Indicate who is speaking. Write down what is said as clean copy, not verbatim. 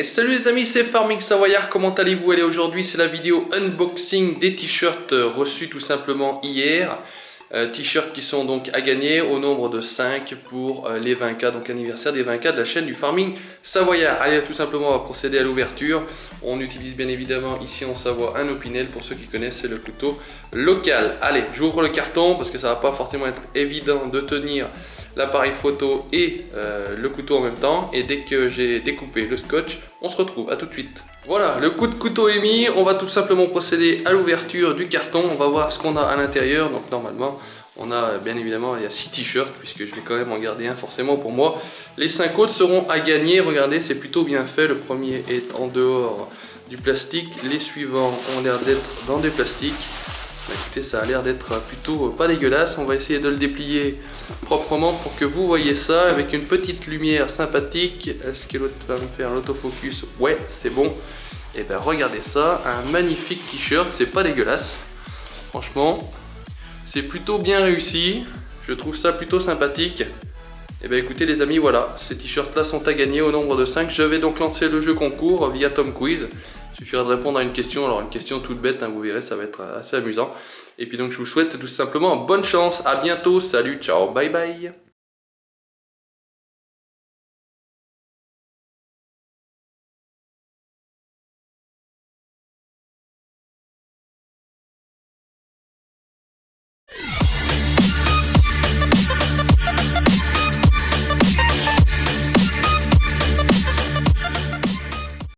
Speaker 1: Et salut les amis, c'est Farming Savoyard, comment allez-vous? Allez, aujourd'hui c'est la vidéo unboxing des t-shirts reçus tout simplement hier. T-shirts qui sont donc à gagner au nombre de 5 pour les 20K, donc anniversaire des 20K de la chaîne du Farming Savoyard. Allez, tout simplement on va procéder à l'ouverture. On utilise bien évidemment ici en Savoie un Opinel, pour ceux qui connaissent c'est le couteau local. Allez, j'ouvre le carton parce que ça va pas forcément être évident de tenir l'appareil photo et le couteau en même temps, et dès que j'ai découpé le scotch, on se retrouve, à tout de suite. Voilà, le coup de couteau est mis, on va tout simplement procéder à l'ouverture du carton, on va voir ce qu'on a à l'intérieur. Donc normalement, on a bien évidemment, il y a 6 t-shirts, puisque je vais quand même en garder un forcément pour moi. Les 5 autres seront à gagner, regardez, c'est plutôt bien fait, le premier est en dehors du plastique, les suivants ont l'air d'être dans des plastiques. Écoutez, ça a l'air d'être plutôt pas dégueulasse. On va essayer de le déplier proprement pour que vous voyez ça avec une petite lumière sympathique. Est-ce que l'autre va me faire l'autofocus? Ouais, c'est bon. Et ben regardez ça, un magnifique t-shirt, c'est pas dégueulasse. Franchement, c'est plutôt bien réussi. Je trouve ça plutôt sympathique. Et ben écoutez les amis, voilà, ces t-shirts là sont à gagner au nombre de 5. Je vais donc lancer le jeu concours via Tom Quiz. Il suffira de répondre à une question, alors une question toute bête, hein, vous verrez, ça va être assez amusant. Et puis donc je vous souhaite tout simplement bonne chance, à bientôt, salut, ciao, bye bye.